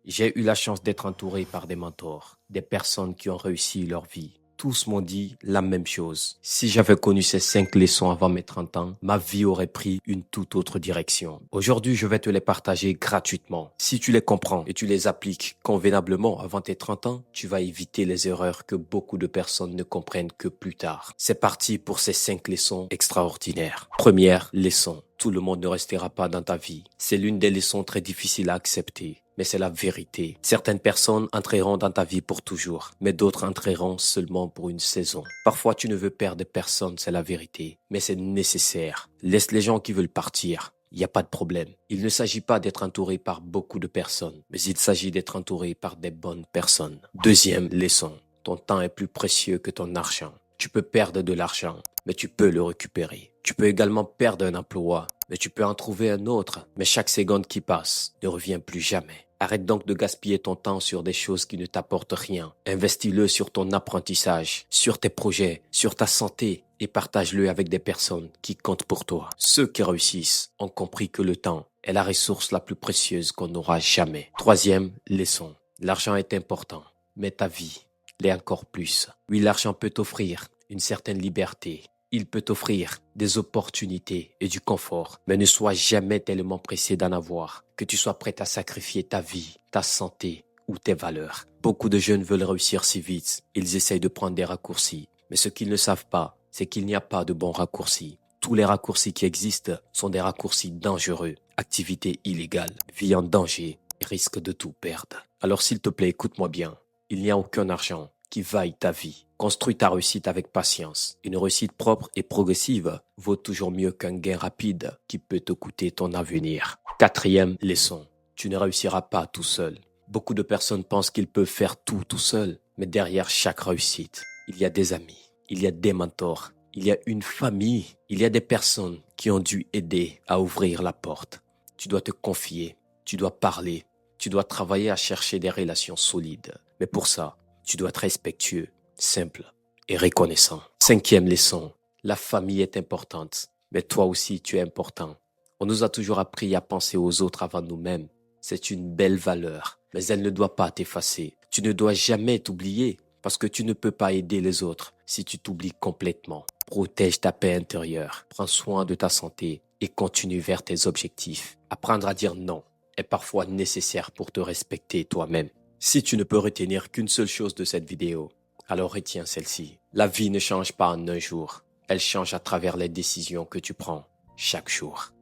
J'ai eu la chance d'être entouré par des mentors, des personnes qui ont réussi leur vie. Tous m'ont dit la même chose. Si j'avais connu ces 5 leçons avant mes 30 ans, ma vie aurait pris une toute autre direction. Aujourd'hui, je vais te les partager gratuitement. Si tu les comprends et tu les appliques convenablement avant tes 30 ans, tu vas éviter les erreurs que beaucoup de personnes ne comprennent que plus tard. C'est parti pour ces 5 leçons extraordinaires. Première leçon. Tout le monde ne restera pas dans ta vie. C'est l'une des leçons très difficiles à accepter. Mais c'est la vérité. Certaines personnes entreront dans ta vie pour toujours, mais d'autres entreront seulement pour une saison. Parfois, tu ne veux perdre personne, c'est la vérité, mais c'est nécessaire. Laisse les gens qui veulent partir. Il n'y a pas de problème. Il ne s'agit pas d'être entouré par beaucoup de personnes, mais il s'agit d'être entouré par des bonnes personnes. Deuxième leçon. Ton temps est plus précieux que ton argent. Tu peux perdre de l'argent, mais tu peux le récupérer. Tu peux également perdre un emploi, mais tu peux en trouver un autre. Mais chaque seconde qui passe ne revient plus jamais. Arrête donc de gaspiller ton temps sur des choses qui ne t'apportent rien. Investis-le sur ton apprentissage, sur tes projets, sur ta santé et partage-le avec des personnes qui comptent pour toi. Ceux qui réussissent ont compris que le temps est la ressource la plus précieuse qu'on n'aura jamais. Troisième leçon. L'argent est important, mais ta vie l'est encore plus. Oui, l'argent peut t'offrir une certaine liberté. Il peut t'offrir des opportunités et du confort, mais ne sois jamais tellement pressé d'en avoir que tu sois prêt à sacrifier ta vie, ta santé ou tes valeurs. Beaucoup de jeunes veulent réussir si vite, ils essayent de prendre des raccourcis, mais ce qu'ils ne savent pas, c'est qu'il n'y a pas de bons raccourcis. Tous les raccourcis qui existent sont des raccourcis dangereux, activités illégales, vie en danger et risque de tout perdre. Alors s'il te plaît, écoute-moi bien, il n'y a aucun argent qui vaille ta vie. Construis ta réussite avec patience. Une réussite propre et progressive vaut toujours mieux qu'un gain rapide qui peut te coûter ton avenir. Quatrième leçon. Tu ne réussiras pas tout seul. Beaucoup de personnes pensent qu'ils peuvent faire tout seul, mais derrière chaque réussite, il y a des amis, il y a des mentors, il y a une famille, il y a des personnes qui ont dû aider à ouvrir la porte. Tu dois te confier, tu dois parler, tu dois travailler à chercher des relations solides. Mais pour ça, tu dois être respectueux, simple et reconnaissant. Cinquième leçon, la famille est importante, mais toi aussi tu es important. On nous a toujours appris à penser aux autres avant nous-mêmes. C'est une belle valeur, mais elle ne doit pas t'effacer. Tu ne dois jamais t'oublier, parce que tu ne peux pas aider les autres si tu t'oublies complètement. Protège ta paix intérieure, prends soin de ta santé et continue vers tes objectifs. Apprendre à dire non est parfois nécessaire pour te respecter toi-même. Si tu ne peux retenir qu'une seule chose de cette vidéo, alors retiens celle-ci. La vie ne change pas en un jour. Elle change à travers les décisions que tu prends chaque jour.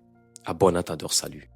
À bon entendeur, salut.